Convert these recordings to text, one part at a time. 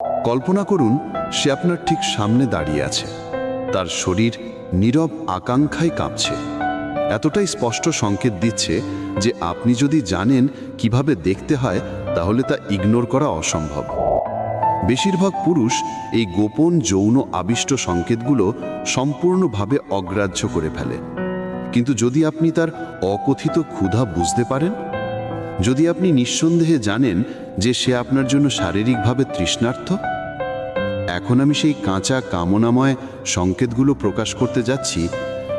কল্পনা করুন সে আপনার ঠিক সামনে দাঁড়িয়ে আছে, তার শরীর নীরব আকাঙ্ক্ষায় কাঁপছে। এতটাই স্পষ্ট সংকেত দিচ্ছে যে আপনি যদি জানেন কিভাবে দেখতে হয় তাহলে তা ইগনোর করা অসম্ভব। বেশিরভাগ পুরুষ এই গোপন যৌন আবিষ্ট সংকেতগুলো সম্পূর্ণভাবে অগ্রাহ্য করে ফেলে। কিন্তু যদি আপনি তার অকথিত ক্ষুধা বুঝতে পারেন, যদি আপনি নিঃসন্দেহে জানেন যে সে আপনার জন্য শারীরিকভাবে তৃষ্ণার্ত, এখন আমি সেই কাঁচা কামনাময় সংকেতগুলো প্রকাশ করতে যাচ্ছি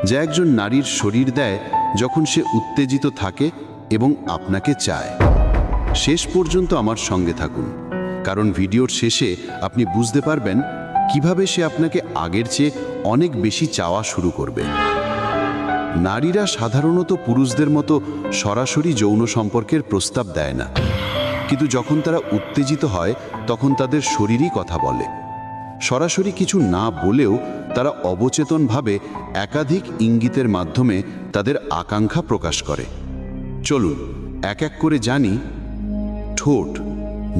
যা একজন নারীর শরীর দেয় যখন সে উত্তেজিত থাকে এবং আপনাকে চায়। শেষ পর্যন্ত আমার সঙ্গে থাকুন, কারণ ভিডিওর শেষে আপনি বুঝতে পারবেন কিভাবে সে আপনাকে আগের চেয়ে অনেক বেশি চাওয়া শুরু করবে। নারীরা সাধারণত পুরুষদের মতো সরাসরি যৌন সম্পর্কের প্রস্তাব দেয় না, কিন্তু যখন তারা উত্তেজিত হয় তখন তাদের শরীরই কথা বলে। সরাসরি কিছু না বলেও তারা অবচেতনভাবে একাধিক ইঙ্গিতের মাধ্যমে তাদের আকাঙ্ক্ষা প্রকাশ করে। চলুন এক এক করে জানি। ঠোঁট,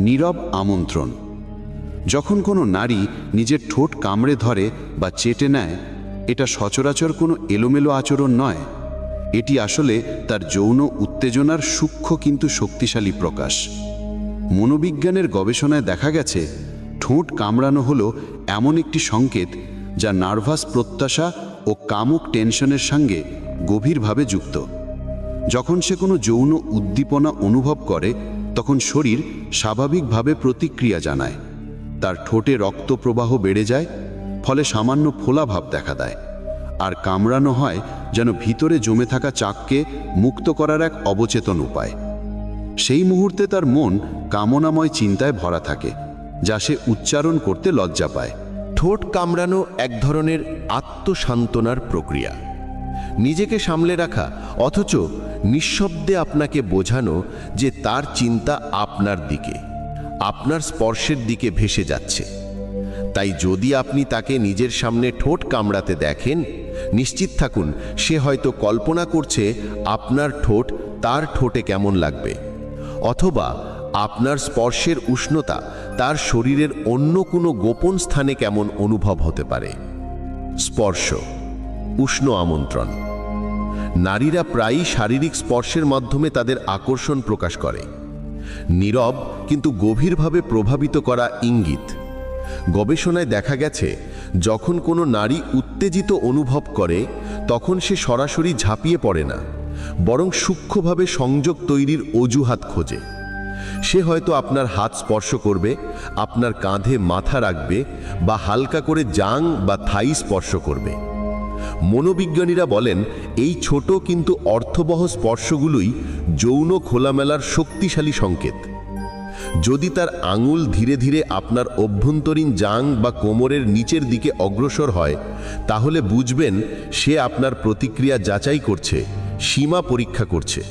নীরব আমন্ত্রণ। যখন কোনো নারী নিজের ঠোঁট কামড়ে ধরে বা চেটে নেয়, এটা সচরাচর কোনো এলোমেলো আচরণ নয়। এটি আসলে তার যৌন উত্তেজনার সূক্ষ্ম কিন্তু শক্তিশালী প্রকাশ। মনোবিজ্ঞানের গবেষণায় দেখা গেছে ঠোঁট কামড়ানো হলো এমন একটি সংকেত যা নার্ভাস প্রত্যাশা ও কামুক টেনশনের সঙ্গে গভীরভাবে যুক্ত। যখন সে কোনো যৌন উদ্দীপনা অনুভব করে তখন শরীর স্বাভাবিকভাবে প্রতিক্রিয়া জানায়। তার ঠোঁটে রক্ত প্রবাহ বেড়ে যায়, ফলে সামান্য ফোলাভাব দেখা দেয়, আর কামড়ানো হয় যেন ভিতরে জমে থাকা চাককে মুক্ত করার এক অবচেতন উপায়। সেই মুহূর্তে তার মন কামনাময় চিন্তায় ভরা থাকে, যা সে উচ্চারণ করতে লজ্জা পায়। ঠোঁট কামড়ানো এক ধরনের আত্মসান্ত্বনার প্রক্রিয়া। নিজেকে সামলে রাখা অথচ নিঃশব্দে আপনাকে বোঝানো যে তার চিন্তা আপনার দিকে, আপনার স্পর্শের দিকে ভেসে যাচ্ছে। তাই যদি আপনি তাকে নিজের সামনে ঠোঁট কামড়াতে দেখেন, নিশ্চিত থাকুন সে হয়তো কল্পনা করছে আপনার ঠোঁট তার ঠোঁটে কেমন লাগবে, অথবা আপনার স্পর্শের উষ্ণতা তার শরীরের অন্য কোনো গোপন স্থানে কেমন অনুভব হতে পারে। স্পর্শ, উষ্ণ আমন্ত্রণ। নারীরা প্রায়ই শারীরিক স্পর্শের মাধ্যমে তাদের আকর্ষণ প্রকাশ করে। নীরব কিন্তু গভীরভাবে প্রভাবিত করা ইঙ্গিত। গবেষণায় দেখা গেছে যখন কোনো নারী উত্তেজিত অনুভব করে তখন সে সরাসরি ঝাঁপিয়ে পড়ে না, বরং সূক্ষ্মভাবে সংযোগ তৈরির অজুহাত খোঁজে। সে হয়তো আপনার হাত স্পর্শ করবে, আপনার কাঁধে মাথা রাখবে, বা হালকা করে জাং বা থাই স্পর্শ করবে। মনোবিজ্ঞানীরা বলেন এই ছোট কিন্তু অর্থবহ স্পর্শগুলোই যৌন খোলামেলার শক্তিশালী সংকেত। যদি তার আঙুল ধীরে ধীরে আপনার অভ্যন্তরীণ জাং বা কোমরের নিচের দিকে অগ্রসর হয়, তাহলে বুঝবেন সে আপনার প্রতিক্রিয়া যাচাই করছে, সীমা পরীক্ষা করছে।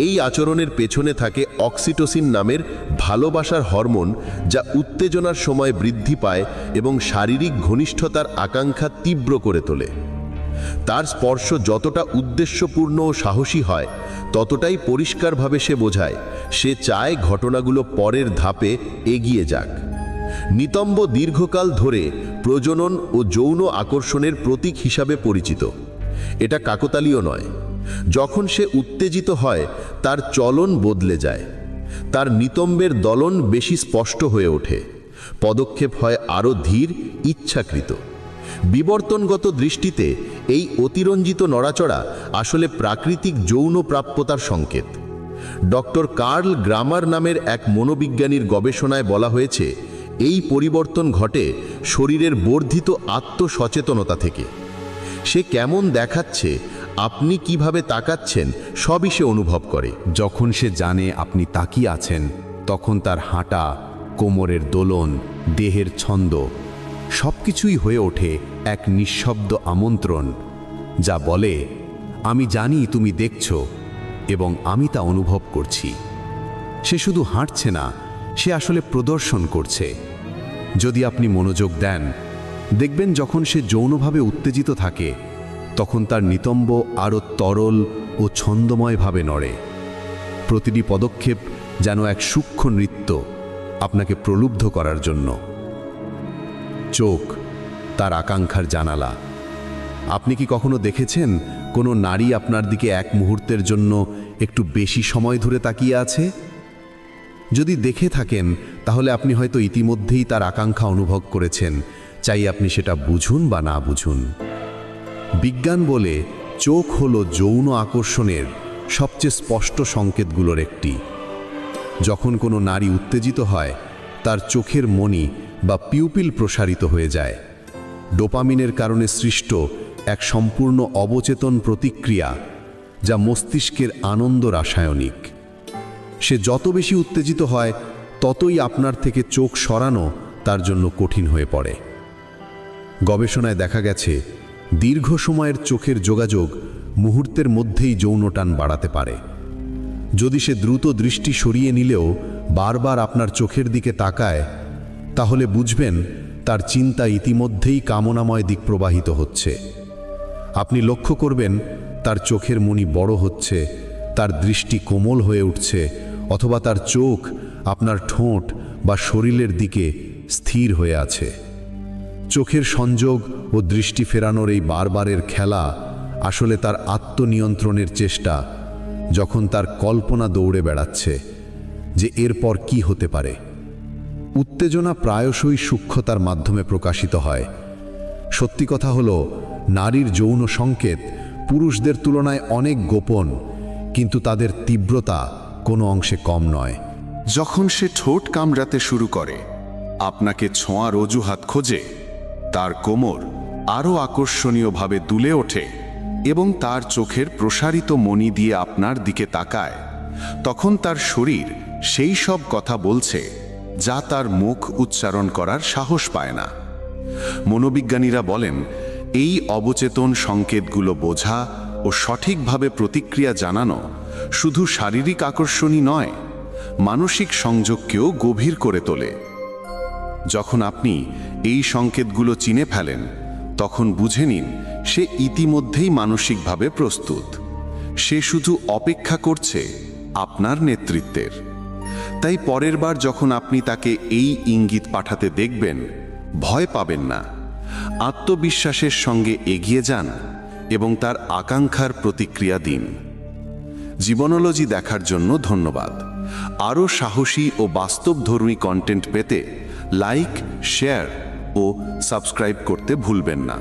এই আচরণের পেছনে থাকে অক্সিটোসিন নামের ভালোবাসার হরমোন, যা উত্তেজনার সময় বৃদ্ধি পায় এবং শারীরিক ঘনিষ্ঠতার আকাঙ্ক্ষা তীব্র করে তোলে। তার স্পর্শ যতটা উদ্দেশ্যপূর্ণ ও সাহসী হয়, ততটাই পরিষ্কারভাবে সে বোঝায় সে চায় ঘটনাগুলো পরের ধাপে এগিয়ে যাক। নিতম্ব দীর্ঘকাল ধরে প্রজনন ও যৌন আকর্ষণের প্রতীক হিসাবে পরিচিত। এটা কাকতালীয় নয়। যখন সে উত্তেজিত হয় তার চলন বদলে যায়, তার নিতম্বের দলন বেশি স্পষ্ট হয়ে ওঠে, পদক্ষেপ হয় আরও ধীর, ইচ্ছাকৃত। বিবর্তনগত দৃষ্টিতে এই অতিরঞ্জিত নড়াচড়া আসলে প্রাকৃতিক যৌন প্রাপ্যতার সংকেত। ডক্টর কার্ল গ্রামার নামের এক মনোবিজ্ঞানীর গবেষণায় বলা হয়েছে এই পরিবর্তন ঘটে শরীরের বর্ধিত আত্মসচেতনতা থেকে। সে কেমন দেখাচ্ছে, আপনি কিভাবে তাকাচ্ছেন, সবই সে অনুভব করে। যখন সে জানে আপনি তাকিয়ে আছেন, তখন তার হাঁটা, কোমরের দোলন, দেহের ছন্দ সবকিছুই হয়ে ওঠে এক নিঃশব্দ আমন্ত্রণ, যা বলে আমি জানি তুমি দেখছো এবং আমি তা অনুভব করছি। সে শুধু হাঁটছে না, সে আসলে প্রদর্শন করছে। যদি আপনি মনোযোগ দেন, দেখবেন যখন সে যৌনভাবে উত্তেজিত থাকে তখন তার নিতম্ব আরও তরল ও ছন্দময়ভাবে নড়ে। প্রতিটি পদক্ষেপ যেন এক সূক্ষ্ম নৃত্য, আপনাকে প্রলুব্ধ করার জন্য। চোখ তার আকাঙ্ক্ষার জানালা। আপনি কি কখনো দেখেছেন কোনো নারী আপনার দিকে এক মুহূর্তের জন্য একটু বেশি সময় ধরে তাকিয়ে আছে? যদি দেখে থাকেন তাহলে আপনি হয়তো ইতিমধ্যেই তার আকাঙ্ক্ষা অনুভব করেছেন, চাই আপনি সেটা বুঝুন বা না বুঝুন। বিজ্ঞান বলে চোখ হলো যৌন আকর্ষণের সবচেয়ে স্পষ্ট সংকেতগুলোর একটি। যখন কোনো নারী উত্তেজিত হয়, তার চোখের মণি বা পিউপিল প্রসারিত হয়ে যায়। ডোপামিনের কারণে সৃষ্ট এক সম্পূর্ণ অবচেতন প্রতিক্রিয়া, যা মস্তিষ্কের আনন্দ রাসায়নিক। সে যত বেশি উত্তেজিত হয়, ততই আপনার থেকে চোখ সরানো তার জন্য কঠিন হয়ে পড়ে। গবেষণায় দেখা গেছে, দীর্ঘ সময়ের চোখের যোগাযোগ মুহূর্তের মধ্যেই যৌন টান বাড়াতে পারে। যদি সে দ্রুত দৃষ্টি সরিয়ে নিলেও বারবার আপনার চোখের দিকে তাকায়, তাহলে বুঝবেন তার চিন্তা ইতিমধ্যেই কামনাময় দিক প্রবাহিত হচ্ছে। আপনি লক্ষ্য করবেন তার চোখের মণি বড় হচ্ছে, তার দৃষ্টি কোমল হয়ে উঠছে, অথবা তার চোখ আপনার ঠোঁট বা শরীরের দিকে স্থির হয়ে আছে। চোখের সংযোগ ও দৃষ্টি ফেরানোর এই বারবারের খেলা আসলে তার আত্মনিয়ন্ত্রণের চেষ্টা, যখন তার কল্পনা দৌড়ে বেড়াচ্ছে যে এরপর কি হতে পারে। উত্তেজনা প্রায়শই সূক্ষ্মতার মাধ্যমে প্রকাশিত হয়। সত্যি কথা হলো, নারীর যৌন সংকেত পুরুষদের তুলনায় অনেক গোপন, কিন্তু তাদের তীব্রতা কোনো অংশে কম নয়। যখন সে ঠোঁট কামড়াতে শুরু করে, আপনাকে ছোঁয়ার অজুহাত খোঁজে, তার কোমর আরও আকর্ষণীয়ভাবে দুলে ওঠে এবং তার চোখের প্রসারিত মণি দিয়ে আপনার দিকে তাকায়, তখন তার শরীর সেই সব কথা বলছে যা তার মুখ উচ্চারণ করার সাহস পায় না। মনোবিজ্ঞানীরা বলেন, এই অবচেতন সংকেতগুলো বোঝা ও সঠিকভাবে প্রতিক্রিয়া জানানো শুধু শারীরিক আকর্ষণই নয়, মানসিক সংযোগকেও গভীর করে তোলে। যখন আপনি এই সংকেতগুলো চিনে ফেলেন, তখন বুঝে নিন সে ইতিমধ্যেই মানসিকভাবে প্রস্তুত। সে শুধু অপেক্ষা করছে আপনার নেতৃত্বের। তাই পরের বার যখন আপনি তাকে এই ইঙ্গিত পাঠাতে দেখবেন, ভয় পাবেন না। আত্মবিশ্বাসের সঙ্গে এগিয়ে যান এবং তার আকাঙ্ক্ষার প্রতিক্রিয়া দিন। জীবনোলজি দেখার জন্য ধন্যবাদ। আরও সাহসী ও বাস্তবধর্মী কন্টেন্ট পেতে লাইক, শেয়ার ও সাবস্ক্রাইব করতে ভুলবেন না।